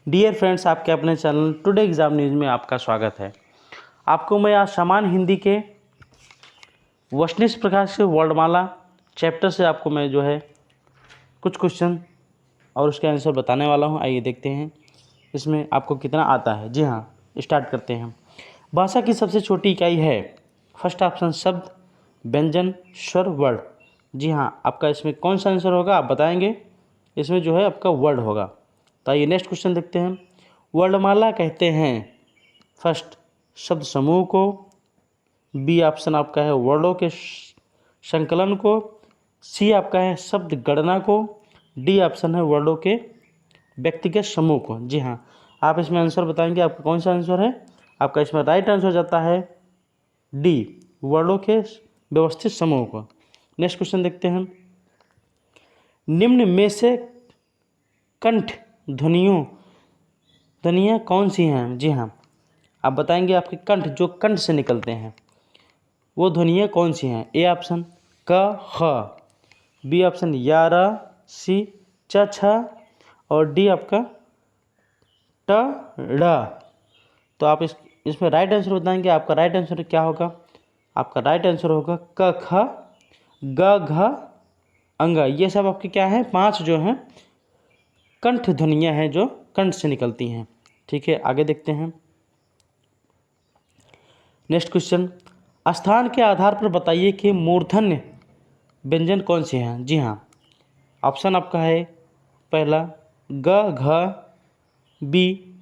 Dear friends, आपके अपने channel today exam news में आपका स्वागत है। आपको मैं आज सामान्य हिंदी के वचनिष्ठ प्रकार से वर्णमाला चैप्टर से आपको मैं जो है कुछ क्वेश्चन और उसके आंसर बताने वाला हूं। आइए देखते हैं इसमें आपको कितना आता है। जी हाँ, स्टार्ट करते हैं। भाषा की सबसे छोटी इकाई है। फर्स्ट ऑप्शन शब्द, व्यंजन, स्वर, वर्ड। जी हाँ, आपका इसमें कौन सा आंसर होगा आप बताएंगे। इसमें जो है आपका वर्ड होगा। तो आइए नेक्स्ट क्वेश्चन देखते हैं। वर्णमाला कहते हैं फर्स्ट शब्द समूह को, बी ऑप्शन आपका है वर्डों के संकलन को, सी आपका है शब्द गणना को, डी ऑप्शन है वर्डों के व्यक्तिगत समूह को। जी हाँ, आप इसमें आंसर बताएंगे आपका कौन सा आंसर है। आपका इसमें राइट आंसर जाता है डी, वर्डों के व्यवस्थित समूह को। नेक्स्ट क्वेश्चन देखते हैं। निम्न में से कंठ ध्वनियाँ कौन सी हैं। जी हाँ, आप बताएंगे आपके कंठ जो कंठ से निकलते हैं वो ध्वनियाँ कौन सी हैं। ए ऑप्शन क ख, बी ऑप्शन या र, सी च छ और डी आपका ट ड़। तो आप इसमें राइट आंसर बताएंगे। आपका राइट आंसर क्या होगा। आपका राइट आंसर होगा क ख ग घ अंग। ये सब आपके क्या है, 5 जो हैं कंठ ध्वनियाँ हैं जो कंठ से निकलती हैं। ठीक है, आगे देखते हैं। नेक्स्ट क्वेश्चन, स्थान के आधार पर बताइए कि मूर्धन्य व्यंजन कौन से हैं। जी हाँ, ऑप्शन आपका है पहला ग घ, बी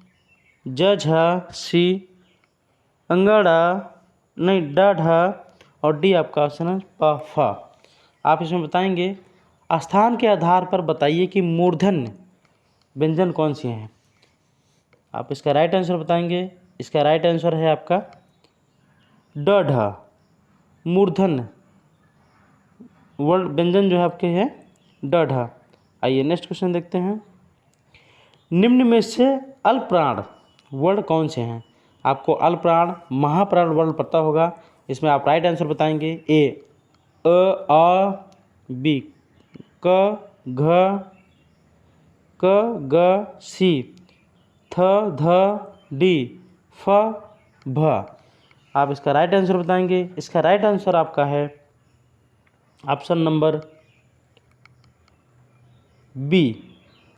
ज झ, सी अंगड़ा नहीं ड ढ और डी आपका ऑप्शन है प फ। आप इसमें बताएंगे स्थान के आधार पर बताइए कि मूर्धन्य व्यंजन कौन से हैं। आप इसका राइट आंसर बताएंगे। इसका राइट आंसर है आपका ड ढ, मूर्धन्य वर्ड व्यंजन जो है आपके हैं ड ढ। आइए नेक्स्ट क्वेश्चन देखते हैं। निम्न में से अल्पप्राण वर्ड कौन से हैं। आपको अल्पप्राण महाप्राण वर्ड पता होगा। इसमें आप राइट आंसर बताएंगे। ए अ, बी क घ, क ग सी, थ ध डी, फ भ। आप इसका राइट आंसर बताएंगे। इसका राइट आंसर आपका है ऑप्शन नंबर बी,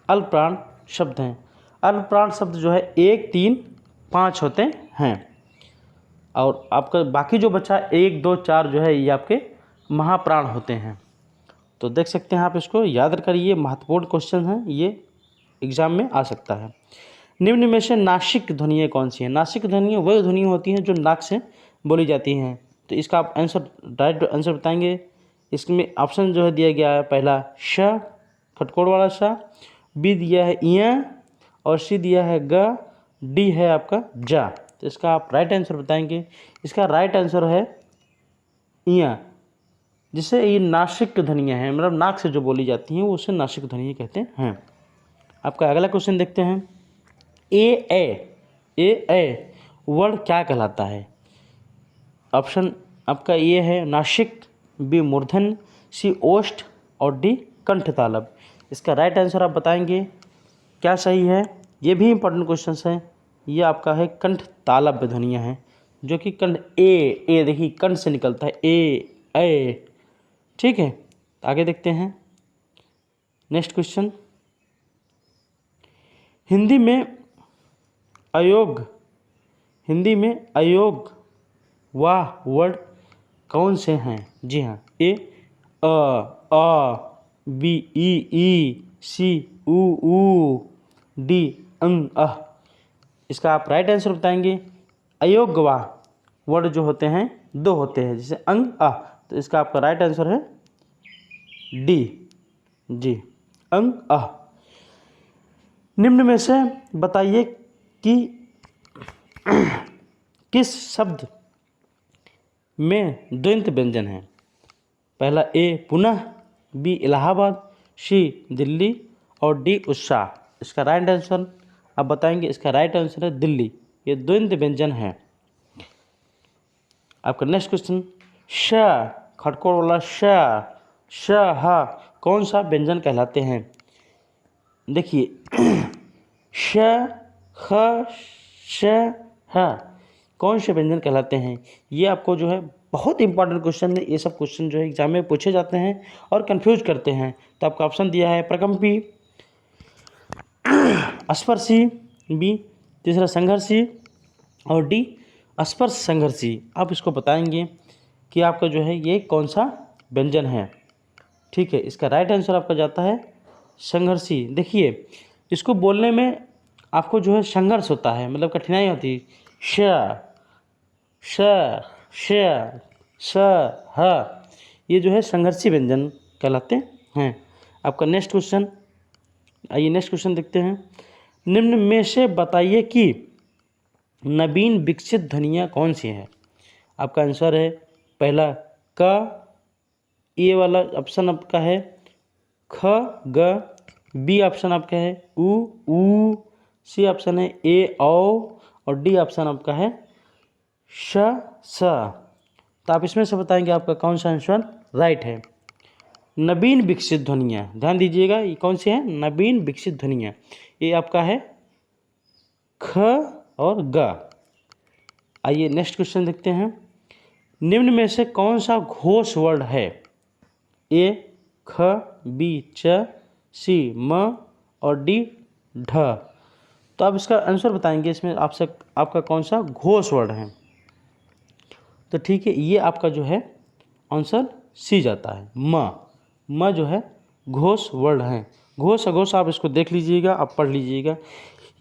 अल्पप्राण शब्द हैं। अल्पप्राण शब्द जो है 1, 3, 5 होते हैं और आपका बाकी जो बचा 1, 2, 4 जो है ये आपके महाप्राण होते हैं। तो देख सकते हैं आप, इसको याद करिए, महत्वपूर्ण क्वेश्चन है ये, एग्जाम में आ सकता है। निम्न में से नासिक ध्वनियाँ कौन सी हैं। नासिक ध्वनियाँ वह ध्वनियाँ होती हैं जो नाक से बोली जाती हैं। तो इसका आप आंसर राइट आंसर बताएंगे। इसमें ऑप्शन जो है दिया गया है पहला श, खटकोड़ वाला सा, बी दिया है इया और सी दिया है ग, डी है आपका जा। तो इसका आप राइट आंसर बताएंगे। इसका राइट आंसर है इया, जिसे ये नासिक ध्वनियाँ हैं, मतलब नाक से जो बोली जाती हैं वो उसे नासिक ध्वनियाँ कहते हैं। आपका अगला क्वेश्चन देखते हैं। ए वर्ड क्या कहलाता है। ऑप्शन आपका ये है नासिक, बी मूर्धन्य, सी ओष्ठ और डी कंठ तालब। इसका राइट आंसर आप बताएंगे क्या सही है। ये भी इंपॉर्टेंट क्वेश्चन है। ये आपका है कंठ तालब ध्वनियाँ हैं जो कि कंठ ए देखिए कंठ से निकलता है ए। ठीक है, आगे देखते हैं। नेक्स्ट क्वेश्चन, हिंदी में अयोग वाह वर्ड कौन से हैं। जी हाँ, ए अ, बी ई, सी ऊ, डी अंग अह। इसका आप राइट आंसर बताएंगे। अयोग वाह वर्ड जो होते हैं 2 होते हैं, जैसे अंग अह। तो इसका आपका राइट आंसर है डी, जी अंग अह। निम्न में से बताइए कि किस शब्द में द्वंद्व व्यंजन है। पहला ए पुनः, बी इलाहाबाद, सी दिल्ली और डी उत्साह। इसका राइट आंसर आप बताएंगे। इसका राइट आंसर है दिल्ली, ये द्वंद्व व्यंजन है। आपका नेक्स्ट क्वेश्चन, श खटकोड़ वाला श हा कौन सा व्यंजन कहलाते हैं। देखिए श, ख, श, ह कौन से व्यंजन कहलाते हैं? ये आपको जो है बहुत इंपॉर्टेंट क्वेश्चन है। ये सब क्वेश्चन जो है एग्जाम में पूछे जाते हैं और कंफ्यूज करते हैं। तो आपका ऑप्शन दिया है प्रकम्पी, स्पर्शी, बी तीसरा संघर्षी और डी स्पर्श संघर्षी। आप इसको बताएंगे कि आपका जो है ये कौन सा व्यंजन है। ठीक है, इसका राइट आंसर आपका जाता है संघर्षी। देखिए, इसको बोलने में आपको जो है संघर्ष होता है, मतलब कठिनाई होती है। श, श, श, स, ह, ये जो है संघर्षी व्यंजन कहलाते हैं। आपका नेक्स्ट क्वेश्चन, आइए नेक्स्ट क्वेश्चन देखते हैं। निम्न में से बताइए कि नवीन विकसित ध्वनियाँ कौन सी हैं? आपका आंसर है पहला क, ए वाला ऑप्शन आपका है ख, ग, बी ऑप्शन आपका है ऊ, सी ऑप्शन है ए, औ और डी ऑप्शन आपका है श, स। तो आप इसमें से बताएंगे आपका कौन सा आंसर राइट है। नवीन विकसित ध्वनियाँ, ध्यान दीजिएगा, ये कौन सी है? नवीन विकसित ध्वनियाँ। ये आपका है ख और ग। आइए नेक्स्ट क्वेश्चन देखते हैं। निम्न में से कौन सा घोष वर्ण है? ए ख, बी च, सी म और डी ढ। तो आप इसका आंसर बताएंगे, इसमें आपसे आपका कौन सा घोष वर्ण है? तो ठीक है, ये आपका जो है आंसर सी जाता है, म जो है घोष वर्ण है। घोष अघोष आप इसको देख लीजिएगा, आप पढ़ लीजिएगा।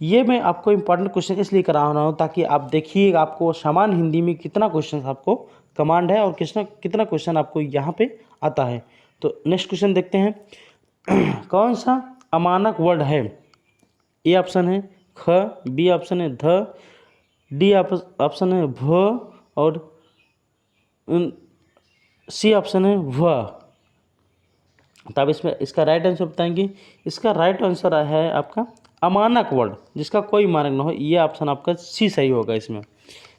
ये मैं आपको इंपॉर्टेंट क्वेश्चन इसलिए करा रहा हूँ ताकि आप देखिए आपको सामान्य हिंदी में कितना क्वेश्चन आपको कमांड है और कितना क्वेश्चन आपको यहाँ पे आता है। तो नेक्स्ट क्वेश्चन देखते हैं। कौन सा अमानक वर्ड है? ए ऑप्शन है ख, बी ऑप्शन है ध, डी ऑप्शन है भ और सी ऑप्शन है व। तो आप इसमें इसका राइट आंसर बताएंगे। इसका राइट आंसर है आपका अमानक वर्ड, जिसका कोई मानक ना हो। ये ऑप्शन आपका सी सही होगा। इसमें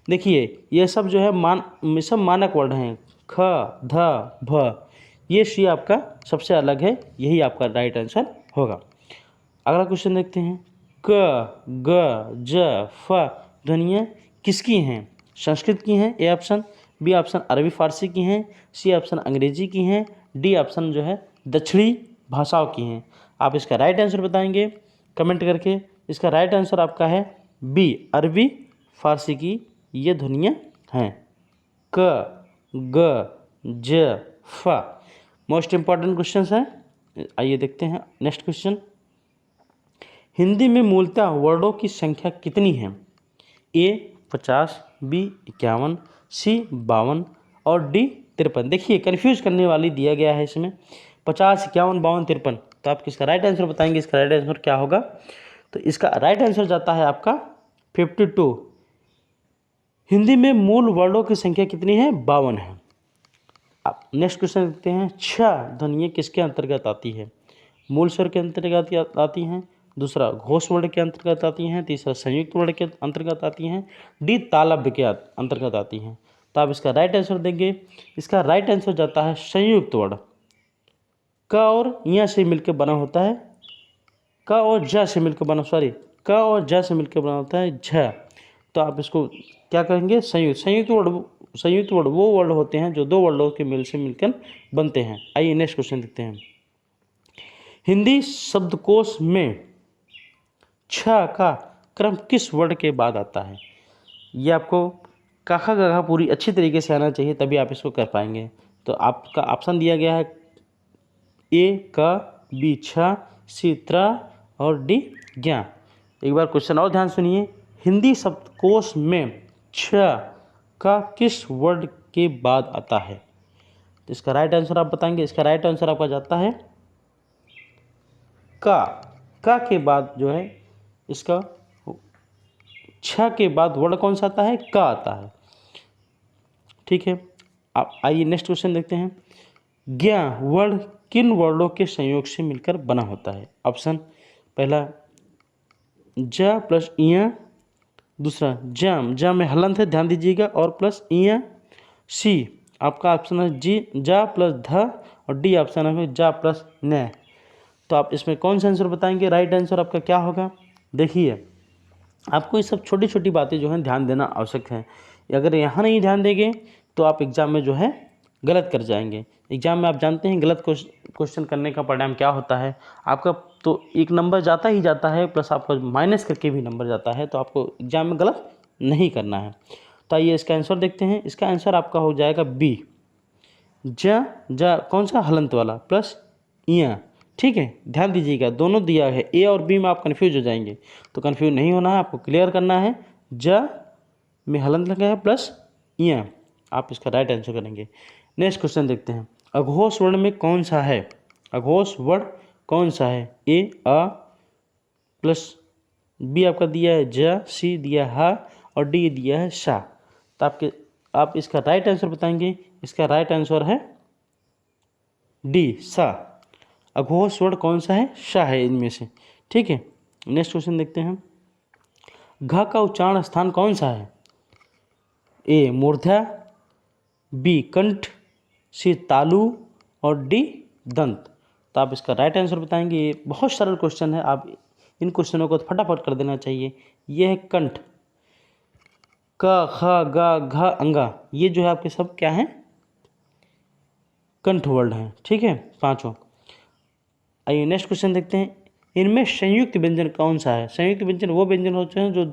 देखिए, ये सब जो है सब मानक वर्ड हैं, ख, ध, भ। ये सी आपका सबसे अलग है, यही आपका राइट आंसर होगा। अगला क्वेश्चन देखते हैं। क, ग, ज, फ ध्वनियाँ किसकी हैं? संस्कृत की हैं ए ऑप्शन, बी ऑप्शन अरबी फारसी की हैं, सी ऑप्शन अंग्रेजी की हैं, डी ऑप्शन जो है दक्षिणी भाषाओं की हैं। आप इसका राइट आंसर बताएंगे कमेंट करके। इसका राइट आंसर आपका है बी अरबी फारसी की ये ध्वनियाँ हैं, क, ग, ज, फ। मोस्ट इंपॉर्टेंट क्वेश्चन हैं। आइए देखते हैं नेक्स्ट क्वेश्चन। हिंदी में मूलतः वर्डों की संख्या कितनी है? ए 50, बी 51, सी 52 और डी 53। देखिए, कन्फ्यूज करने वाली दिया गया है इसमें 50, 51, 52, 53। तो आप किसका राइट आंसर बताएंगे? इसका राइट आंसर क्या होगा? तो इसका राइट आंसर जाता है आपका 52। हिंदी में मूल वर्डों की संख्या कितनी है? 52 है। अब नेक्स्ट क्वेश्चन देखते हैं। छ ध्वनियाँ किसके अंतर्गत आती है? मूल स्वर के अंतर्गत आती हैं, दूसरा घोष वर्ण के अंतर्गत आती हैं, तीसरा संयुक्त वर्ण के अंतर्गत आती हैं, डी तालव्य के अंतर्गत आती हैं। तो आप इसका राइट आंसर देंगे। इसका राइट आंसर जाता है संयुक्त वर्ण। क और य से मिलकर बना होता है, क और ज से मिलकर बना, क और ज से मिलकर बना होता है झ। तो आप इसको क्या कहेंगे? संयुक्त वर्ड वो वर्ड होते हैं जो दो वर्डों के मेल से मिलकर बनते हैं। आइए नेक्स्ट क्वेश्चन देखते हैं। हिंदी शब्दकोश में छ का क्रम किस वर्ण के बाद आता है? ये आपको काखा गाघा पूरी अच्छी तरीके से आना चाहिए, तभी आप इसको कर पाएंगे। तो आपका ऑप्शन दिया गया है ए क, बी छ, सी त्र और डी ज्ञ। एक बार क्वेश्चन और ध्यान सुनिए। हिंदी शब्दकोश में छ का किस वर्ड के बाद आता है? तो इसका राइट आंसर आप बताएंगे। इसका राइट आंसर आपका जाता है का के बाद जो है इसका छ के बाद वर्ड कौन सा आता है? का आता है। ठीक है, आप आइए नेक्स्ट क्वेश्चन देखते हैं। ज्ञ वर्ड किन वर्डों के संयोग से मिलकर बना होता है? ऑप्शन पहला ज प्लस इया, दूसरा जम में हलंत है, ध्यान दीजिएगा, और प्लस इया। सी आपका ऑप्शन है जी जा प्लस ध और डी ऑप्शन है जा प्लस न। तो आप इसमें कौन सा आंसर बताएंगे? राइट आंसर आपका क्या होगा? देखिए आपको ये सब छोटी छोटी बातें जो हैं ध्यान देना आवश्यक है। अगर यहाँ नहीं ध्यान देंगे तो आप एग्ज़ाम में जो है गलत कर जाएंगे। एग्ज़ाम में आप जानते हैं गलत क्वेश्चन करने का परिणाम क्या होता है, आपका तो एक नंबर जाता ही जाता है, प्लस आपका माइनस करके भी नंबर जाता है। तो आपको एग्ज़ाम में गलत नहीं करना है। तो आइए इसका आंसर देखते हैं। इसका आंसर आपका हो जाएगा बी, ज कौन सा हलंत वाला प्लस इया। ठीक है, ध्यान दीजिएगा दोनों दिया है, ए और बी में आप कन्फ्यूज हो जाएंगे, तो कन्फ्यूज नहीं होना है, आपको क्लियर करना है। ज में हलंत लगा है प्लस इया, आप इसका राइट आंसर करेंगे। नेक्स्ट क्वेश्चन देखते हैं। अघोष वर्ण में कौन सा है? अघोष वर्ण कौन सा है? ए अ प्लस बी आपका दिया है ज, सी दिया है और डी दिया है शा। तो आप इसका राइट आंसर बताएंगे। इसका राइट आंसर है डी सा। अघोष वर्ण कौन सा है? शा है इनमें से। ठीक है, नेक्स्ट क्वेश्चन देखते हैं। घ का उच्चारण स्थान कौन सा है? ए मूर्धा, बी कंठ, सी तालु और डी दंत। तो आप इसका राइट आंसर बताएंगे। ये बहुत सरल क्वेश्चन है, आप इन क्वेश्चनों को फटाफट कर देना चाहिए। ये है कंठ, क ख ग घ अंगा, ये जो है आपके सब क्या हैं? कंठ वर्ण हैं। ठीक है, पांचों। आइए नेक्स्ट क्वेश्चन देखते हैं। इनमें संयुक्त व्यंजन कौन सा है? संयुक्त व्यंजन वो व्यंजन होते हैं जो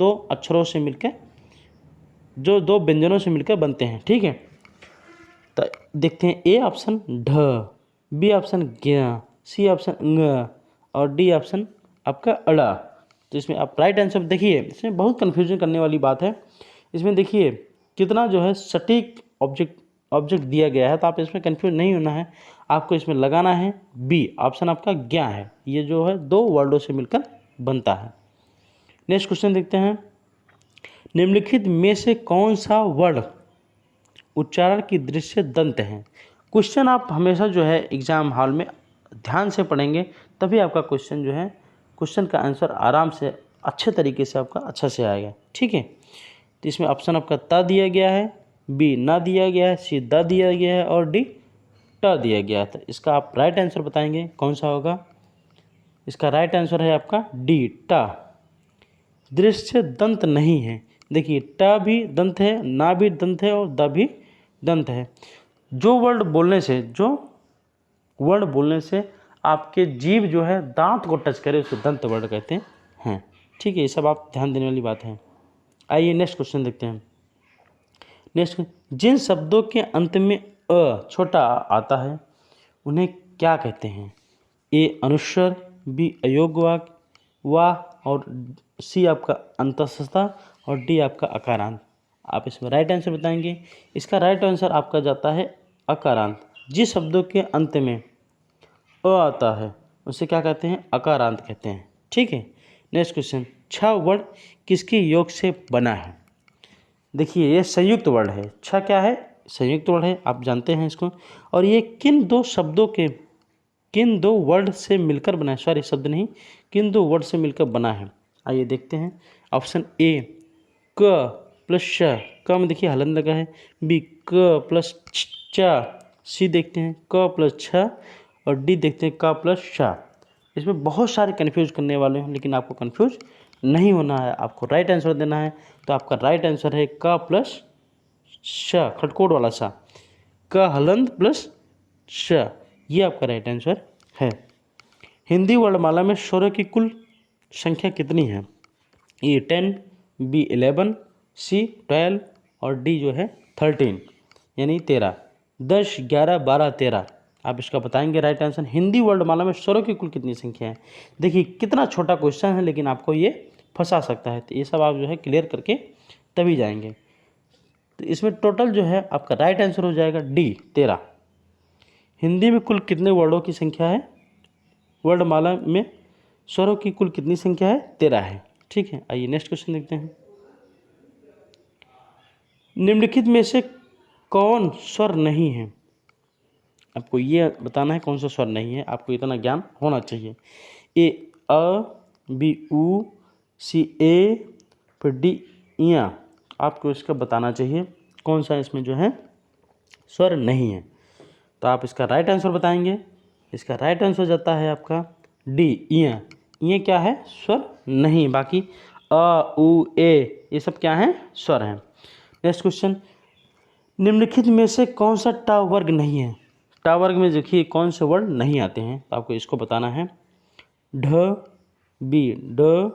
दो व्यंजनों से मिलकर बनते हैं। ठीक है, तो देखते हैं। ए ऑप्शन ढ, बी ऑप्शन ज्ञ, सी ऑप्शन ng और डी ऑप्शन आपका अड़ा। तो इसमें आप राइट आंसर देखिए, इसमें बहुत कन्फ्यूजन करने वाली बात है। इसमें देखिए कितना जो है सटीक ऑब्जेक्ट दिया गया है, तो आप इसमें कन्फ्यूज नहीं होना है। आपको इसमें लगाना है बी ऑप्शन आपका ज्ञ है, ये जो है दो वर्डों से मिलकर बनता है। नेक्स्ट क्वेश्चन देखते हैं। निम्नलिखित में से कौन सा वर्ण उच्चारण की दृष्टि से दंत है? क्वेश्चन आप हमेशा जो है एग्जाम हॉल में ध्यान से पढ़ेंगे, तभी आपका क्वेश्चन जो है, क्वेश्चन का आंसर आराम से अच्छे तरीके से आपका अच्छा से आएगा। ठीक है, तो इसमें ऑप्शन आपका ता दिया गया है, बी ना दिया गया है, सी दा दिया गया है और डी ट दिया गया है। तो इसका आप राइट आंसर बताएंगे कौन सा होगा? इसका राइट आंसर है आपका डी टा। दृश्य दंत नहीं है। देखिए ट भी दंत है, ना भी दंत है और द भी दंत है। जो वर्ड बोलने से आपके जीभ जो है दांत को टच करे उसे दंत वर्ड कहते हैं। ठीक है, ये सब आप ध्यान देने वाली बात है। आइए नेक्स्ट क्वेश्चन देखते हैं। नेक्स्ट, जिन शब्दों के अंत में अ छोटा आता है उन्हें क्या कहते हैं? ए अनुस्वर, बी अयोग्य वाक्य, वाह और सी आपका अंतःस्था और डी आपका अकारांत। आप इसमें राइट आंसर बताएंगे। इसका राइट आंसर आपका जाता है अकारांत। जिस शब्दों के अंत में अ आता है उसे क्या कहते हैं? अकारांत कहते हैं। ठीक है, नेक्स्ट क्वेश्चन। छ वर्ण किसके योग से बना है? देखिए ये संयुक्त वर्ण है। छ क्या है? संयुक्त वर्ण है, आप जानते हैं इसको। और ये किन दो वर्ड से मिलकर बना है? सॉरी, शब्द नहीं, किन दो वर्ड से मिलकर बना है? आइए देखते हैं। ऑप्शन ए क प्लस श, क में देखिए हलन लगा है, बी क प्लस च, सी देखते हैं क प्लस छ और डी देखते हैं क प्लस श। इसमें बहुत सारे कन्फ्यूज करने वाले हैं, लेकिन आपको कन्फ्यूज नहीं होना है, आपको राइट आंसर देना है। तो आपका राइट आंसर है क प्लस श, खटकोड़ वाला सा, क हलंत प्लस श, ये आपका राइट आंसर है। हिंदी वर्णमाला में स्वरों की कुल संख्या कितनी है? ए 10, बी 11, सी 12 और डी जो है 13, यानी 13। 10, 11, 12, 13, आप इसका बताएंगे राइट आंसर। हिंदी वर्णमाला में स्वरों की कुल कितनी संख्या है? देखिए कितना छोटा क्वेश्चन है, लेकिन आपको ये फंसा सकता है। तो ये सब आप जो है क्लियर करके तभी जाएंगे। तो इसमें टोटल जो है आपका राइट आंसर हो जाएगा डी 13। हिंदी में कुल कितने वर्डों की संख्या है? वर्णमाला में स्वरों की कुल कितनी संख्या है? 13 है। ठीक है, आइए नेक्स्ट क्वेश्चन देखते हैं। निम्नलिखित में से कौन स्वर नहीं है? आपको ये बताना है कौन सा स्वर नहीं है, आपको इतना ज्ञान होना चाहिए। ए अ, बी उ, सी ए, फिर डी इया। आपको इसका बताना चाहिए कौन सा इसमें जो है स्वर नहीं है। तो आप इसका राइट आंसर बताएंगे। इसका राइट आंसर जाता है आपका डी इया। इया क्या है? स्वर नहीं, बाकी अ उ ए ये सब क्या हैं, स्वर हैं। नेक्स्ट क्वेश्चन, निम्नलिखित में से कौन सा ट वर्ग नहीं है। ट वर्ग में देखिए कौन से वर्ड नहीं आते हैं, तो आपको इसको बताना है। ढ, बी, ड,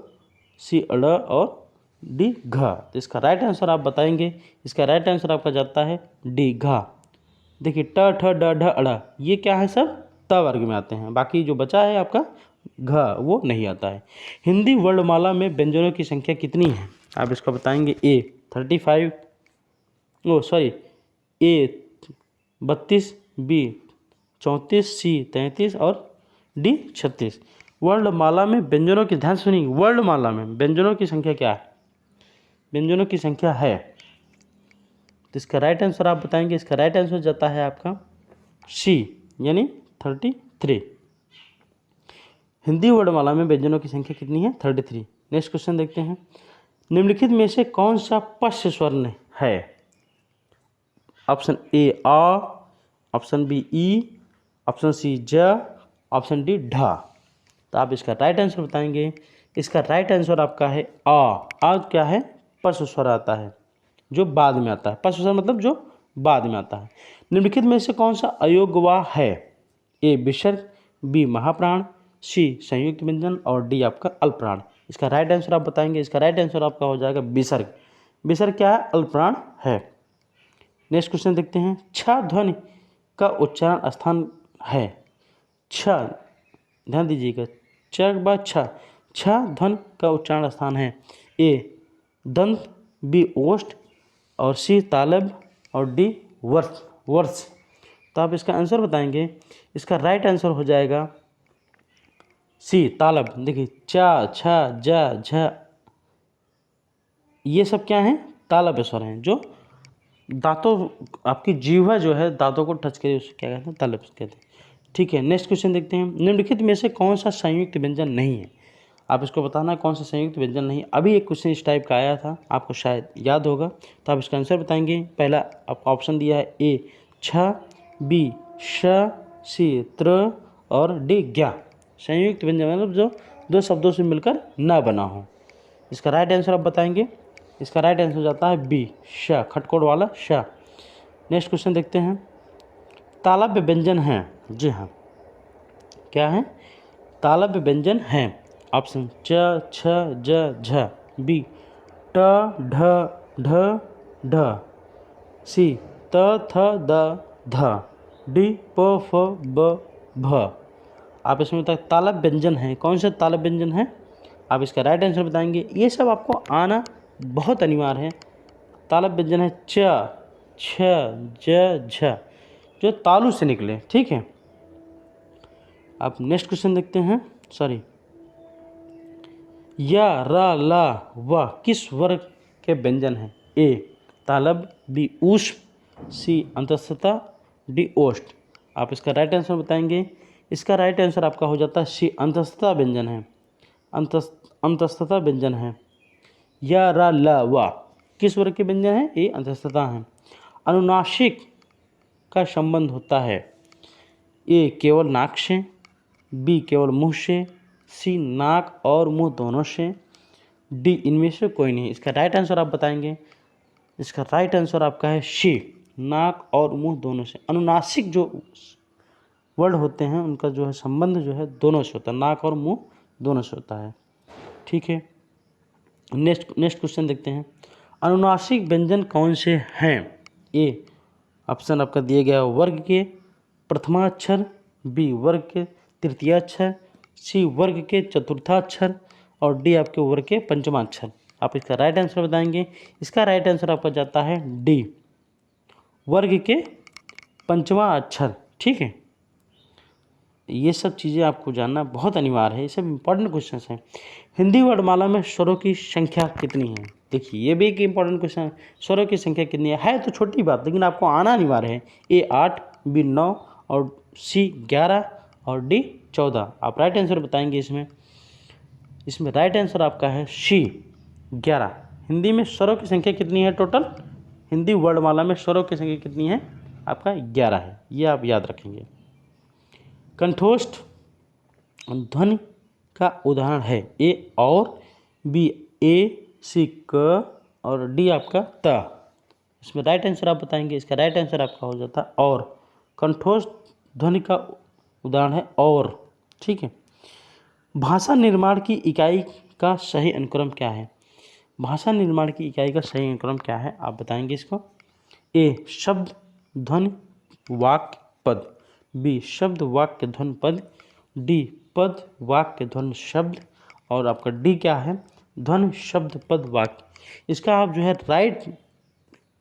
सी अड़ और डी घ। तो इसका राइट आंसर आप बताएंगे। इसका राइट आंसर आपका जाता है डी घ। देखिए ट, ठ, ड, ढ, अड़ ये क्या है, सब त वर्ग में आते हैं। बाकी जो बचा है आपका घ वो नहीं आता है। हिंदी वर्णमाला में व्यंजनों की संख्या कितनी है, आप इसका बताएंगे। ए 35, ओ सॉरी ए 32, बी 34, सी 33 और डी 36। वर्णमाला में व्यंजनों की, ध्यान सुनिए, वर्णमाला में व्यंजनों की संख्या क्या है, व्यंजनों की संख्या है। तो इसका राइट आंसर आप बताएंगे। इसका राइट आंसर जाता है आपका सी यानी 33। हिंदी वर्णमाला में व्यंजनों की संख्या कितनी है, 33। नेक्स्ट क्वेश्चन देखते हैं, निम्नलिखित में से कौन सा पश्च स्वर्ण है। ऑप्शन ए आ, ऑप्शन बी ई, ऑप्शन सी ज, ऑप्शन डी ढ। तो आप इसका राइट आंसर बताएंगे। इसका राइट आंसर आपका है आ। आ क्या है, पश्च स्वर आता है जो बाद में आता है। पश्च स्वर मतलब जो बाद में आता है। निम्नलिखित में से कौन सा अयोग्यवा है। ए विसर्ग, बी महाप्राण, सी संयुक्त व्यंजन और डी आपका अल्पप्राण। इसका राइट आंसर आप बताएंगे। इसका राइट आंसर आपका हो जाएगा विसर्ग। विसर्ग क्या है, अल्पप्राण है। नेक्स्ट क्वेश्चन देखते हैं, छ ध्वनि का उच्चारण स्थान है। छ, ध्यान दीजिएगा, च के बाद छ, छ ध्वनि का उच्चारण स्थान है। ए दंत, बी ओष्ठ और सी तालब और डी वर्ष। वर्ष। तो आप इसका आंसर बताएंगे। इसका राइट आंसर हो जाएगा सी तालब। देखिए चा, छ, ज, झ ये सब क्या हैं, तालब स्वर हैं जो दांतों, आपकी जीवा जो है दांतों को टच करे उसे क्या कहते हैं, तालब कहते हैं। ठीक है, नेक्स्ट क्वेश्चन देखते हैं, निम्नलिखित में से कौन सा संयुक्त व्यंजन नहीं है। आप इसको बताना है कौन सा संयुक्त व्यंजन नहीं। अभी एक क्वेश्चन इस टाइप का आया था, आपको शायद याद होगा, तो आप इसका आंसर बताएंगे। पहला आपको ऑप्शन दिया है ए छ, बी श, सी त्र और डी ज्ञा। संयुक्त व्यंजन मतलब जो दो शब्दों से मिलकर न बना हो। इसका राइट आंसर आप बताएंगे। इसका राइट आंसर जाता है बी श, खटकोड़ वाला श। नेक्स्ट क्वेश्चन देखते हैं, तालव्य व्यंजन हैं। जी हाँ, क्या है, तालव्य व्यंजन हैं। ऑप्शन च, छ, ज, झ, बी ट, ढ, ढ, ढ, सी त, थ, द, ध, डी प, फ, ब, भ। आप इसमें तक तालव्य व्यंजन हैं, कौन से तालव्य व्यंजन हैं, आप इसका राइट आंसर बताएंगे। ये सब आपको आना बहुत अनिवार्य है। तालव्य व्यंजन है च, छ, ज, झ जो तालु से निकले। ठीक है, आप नेक्स्ट क्वेश्चन देखते हैं। सॉरी, या, रा, ला, व किस वर्ग के व्यंजन हैं। ए तालव्य, बी ऊष्म, सी अंतस्थता, डी ओष्ठ। आप इसका राइट आंसर बताएंगे। इसका राइट आंसर आपका हो जाता है सी अंतस्थता व्यंजन है। अंतस्थता व्यंजन है। या, रा, ला, वा किस वर्ग के व्यंजन है, ये अंतस्थता है। अनुनासिक का संबंध होता है। ए केवल नाक से, बी केवल मुंह से, सी नाक और मुंह दोनों से, डी इनमें से कोई नहीं। इसका राइट आंसर आप बताएंगे। इसका राइट आंसर आपका है सी नाक और मुंह दोनों से। अनुनासिक जो वर्ड होते हैं उनका जो है संबंध जो है दोनों से होता है, नाक और मुंह दोनों से होता है। ठीक है, नेक्स्ट क्वेश्चन देखते हैं, अनुनासिक व्यंजन कौन से हैं। ए ऑप्शन आपका दिया गया वर्ग के प्रथमाक्षर, बी वर्ग के तृतीयाक्षर, सी वर्ग के चतुर्थाक्षर और डी आपके वर्ग के पंचमाक्षर। आप इसका राइट आंसर बताएंगे। इसका राइट आंसर आपका जाता है डी वर्ग के पंचमा अक्षर। ठीक है, ये सब चीज़ें आपको जानना बहुत अनिवार्य है, ये सब इंपॉर्टेंट क्वेश्चन हैं। हिंदी वर्णमाला में स्वरों की संख्या कितनी है। देखिए ये भी एक इंपॉर्टेंट क्वेश्चन है, स्वरों की संख्या कितनी है तो छोटी बात, लेकिन आपको आना अनिवार्य है। ए 8, बी 9 और सी 11 और डी 14। आप राइट आंसर बताएंगे। इसमें राइट आंसर आपका है सी 11। हिंदी में स्वरों की संख्या कितनी है टोटल, हिंदी वर्णमाला में स्वरों की संख्या कितनी है आपका 11 है, ये आप याद रखेंगे। कंठोष्ठ ध्वनि का उदाहरण है? ए और, बी ए, सी क और डी आपका त। इसमें राइट आंसर आप बताएंगे। इसका राइट आंसर आपका हो जाता है और। कंठोष ध्वनि का उदाहरण है और। ठीक है। भाषा निर्माण की इकाई का सही अनुक्रम क्या है? भाषा निर्माण की इकाई का सही अनुक्रम क्या है, आप बताएंगे इसको। ए शब्द ध्वनि वाक्य पद, बी शब्द वाक्य ध्वनि पद, डी पद वाक्य ध्वनि शब्द और आपका डी क्या है, ध्वनि शब्द पद वाक्य। इसका आप जो है राइट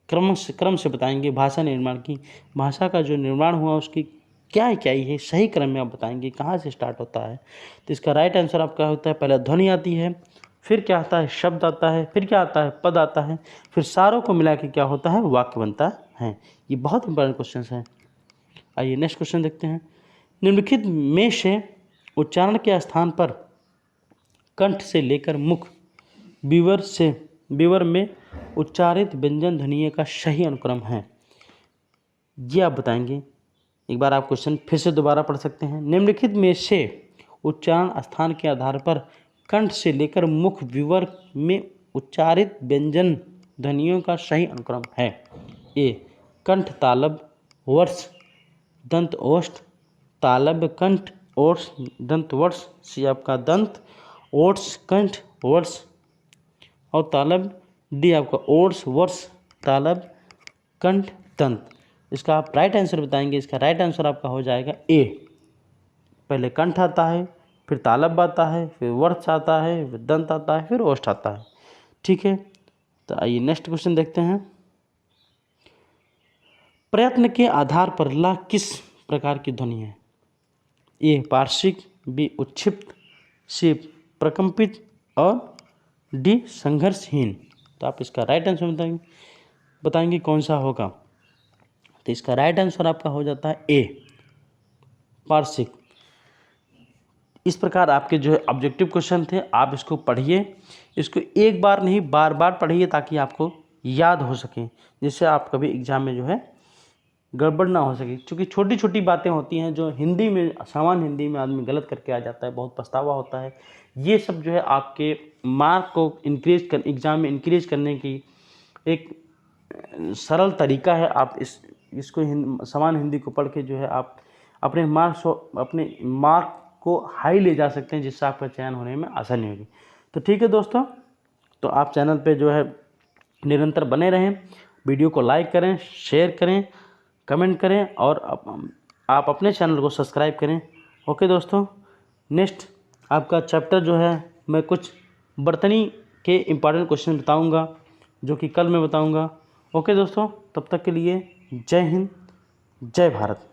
क्रम से बताएंगे। भाषा निर्माण की, भाषा का जो निर्माण हुआ उसकी क्या इकाई है, सही क्रम में आप बताएंगे कहाँ से स्टार्ट होता है। तो इसका राइट आंसर आपका होता है, पहले ध्वनि आती है, फिर क्या आता है, शब्द आता है, फिर क्या आता है, पद आता है, फिर सारों को मिला के क्या होता है, वाक्य बनता है। ये बहुत इंपॉर्टेंट क्वेश्चन है। आइए नेक्स्ट क्वेश्चन देखते हैं। निम्नलिखित में से उच्चारण के स्थान पर कंठ से लेकर मुख विवर में उच्चारित व्यंजन ध्वनियों का सही अनुक्रम है, ये आप बताएंगे। एक बार आप क्वेश्चन फिर से दोबारा पढ़ सकते हैं। निम्नलिखित में से उच्चारण स्थान के आधार पर कंठ से लेकर मुख विवर में उच्चारित व्यंजन ध्वनियों का सही अनुक्रम है। ए कंठ तालब वर्ष दंत ओष्ठ तालब कंठ ओष्ठ दंत वर्ष, सी आपका दंत ओट्स कंठ वर्ष और तालब, डी आपका ओट्स वर्ष तालब कंठ दंत। इसका आप राइट आंसर बताएंगे। इसका राइट आंसर आपका हो जाएगा ए। पहले कंठ आता है, फिर तालब आता है, फिर वर्ष आता है, फिर दंत आता है, फिर ओष्ठ आता है। ठीक है। तो आइए नेक्स्ट क्वेश्चन देखते हैं। प्रयत्न के आधार पर ला किस प्रकार की ध्वनि है? ए पार्श्विक, बी उच्छिप्त, सी प्रकंपित और डी संघर्षहीन। तो आप इसका राइट आंसर बताएंगे कौन सा होगा। तो इसका राइट आंसर आपका हो जाता है ए पार्श्विक। इस प्रकार आपके जो है ऑब्जेक्टिव क्वेश्चन थे, आप इसको पढ़िए, इसको एक बार नहीं बार बार पढ़िए ताकि आपको याद हो सके, जिससे आप कभी एग्जाम में जो है गड़बड़ ना हो सके। क्योंकि छोटी छोटी बातें होती हैं जो हिंदी में, सामान्य हिंदी में आदमी गलत करके आ जाता है, बहुत पछतावा होता है। ये सब जो है आपके मार्क को एग्जाम में इंक्रीज करने की एक सरल तरीका है। आप इसको सामान्य हिंदी को पढ़ के जो है आप अपने मार्क को हाई ले जा सकते हैं, जिससे आपका चयन होने में आसानी होगी। तो ठीक है दोस्तों, तो आप चैनल पे जो है निरंतर बने रहें, वीडियो को लाइक करें, शेयर करें, कमेंट करें और आप अपने चैनल को सब्सक्राइब करें। ओके दोस्तों, नेक्स्ट आपका चैप्टर जो है मैं कुछ बर्तनी के इम्पॉर्टेंट क्वेश्चन बताऊंगा, जो कि कल मैं बताऊंगा। ओके दोस्तों, तब तक के लिए जय हिंद, जय भारत।